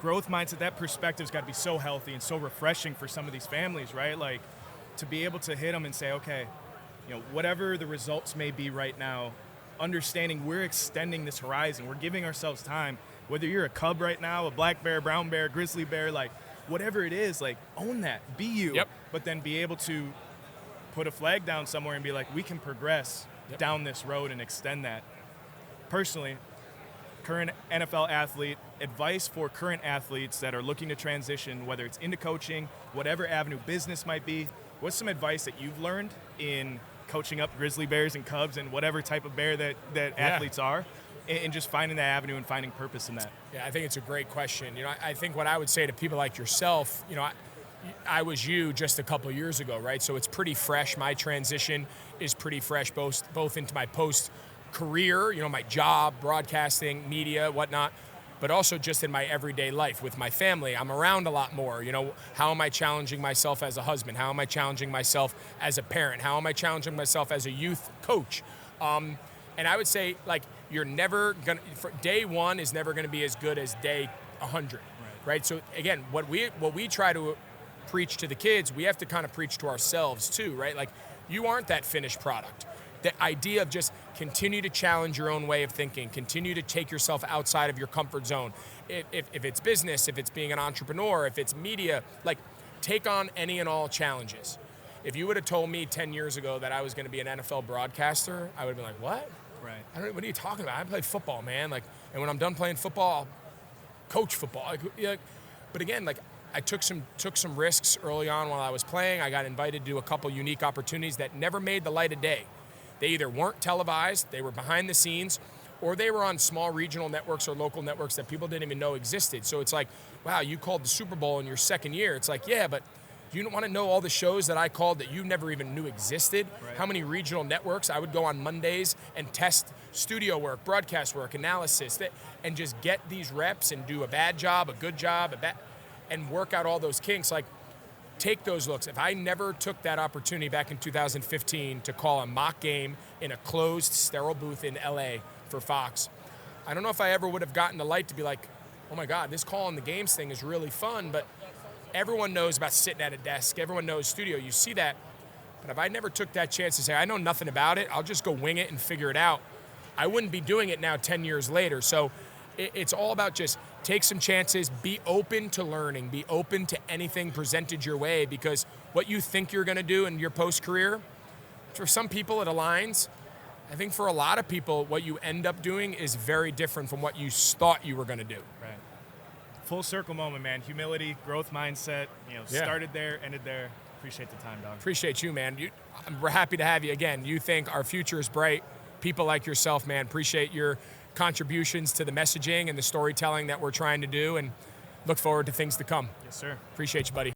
growth mindset, that perspective's got to be so healthy and so refreshing for some of these families, right? Like, to be able to hit them and say, okay, whatever the results may be right now, understanding we're extending this horizon, we're giving ourselves time. Whether you're a cub right now, a black bear, brown bear, grizzly bear, like whatever it is, like own that, be you. Yep. But then be able to put a flag down somewhere and be like, we can progress down this road and extend that. Personally, current NFL athlete, advice for current athletes that are looking to transition, whether it's into coaching, whatever avenue business might be, what's some advice that you've learned in coaching up grizzly bears and cubs and whatever type of bear that athletes are, and just finding that avenue and finding purpose in that? Yeah, I think it's a great question. I think what I would say to people like yourself, I was you just a couple of years ago, right? So it's pretty fresh. My transition is pretty fresh, both into my post-career, my job, broadcasting, media, whatnot, but also just in my everyday life with my family. I'm around a lot more. How am I challenging myself as a husband? How am I challenging myself as a parent? How am I challenging myself as a youth coach? And I would say, like, you're never going to, day one is never going to be as good as day 100, right? So again, what we try to preach to the kids, we have to kind of preach to ourselves too, right? Like, you aren't that finished product. The idea of just continue to challenge your own way of thinking, continue to take yourself outside of your comfort zone. If it's business, if it's being an entrepreneur, if it's media, like, take on any and all challenges. If you would have told me 10 years ago that I was going to be an NFL broadcaster, I would have been like, what? Right. What are you talking about? I play football, man. Like, and when I'm done playing football, I'll coach football. But again, like, I took some risks early on while I was playing. I got invited to a couple unique opportunities that never made the light of day. They either weren't televised, they were behind the scenes, or they were on small regional networks or local networks that people didn't even know existed. So it's like, wow, you called the Super Bowl in your second year. It's like, yeah, but you don't want to know all the shows that I called that you never even knew existed? Right. How many regional networks? I would go on Mondays and test studio work, broadcast work, analysis, and just get these reps and do a bad job, a good job, and work out all those kinks. Like, take those looks. If I never took that opportunity back in 2015 to call a mock game in a closed, sterile booth in LA for Fox, I don't know if I ever would have gotten the light to be like, oh my God, this calling the games thing is really fun, but everyone knows about sitting at a desk. Everyone knows studio. You see that. But if I never took that chance to say, I know nothing about it, I'll just go wing it and figure it out, I wouldn't be doing it now 10 years later. So it's all about just take some chances, be open to learning, be open to anything presented your way, because what you think you're going to do in your post-career, for some people it aligns. I think for a lot of people, what you end up doing is very different from what you thought you were going to do. Right. Full circle moment, man. Humility, growth mindset, started there, ended there. Appreciate the time, dog. Appreciate you, man. We're happy to have you again. You think our future is bright. People like yourself, man, appreciate your contributions to the messaging and the storytelling that we're trying to do, and look forward to things to come. Yes, sir. Appreciate you, buddy.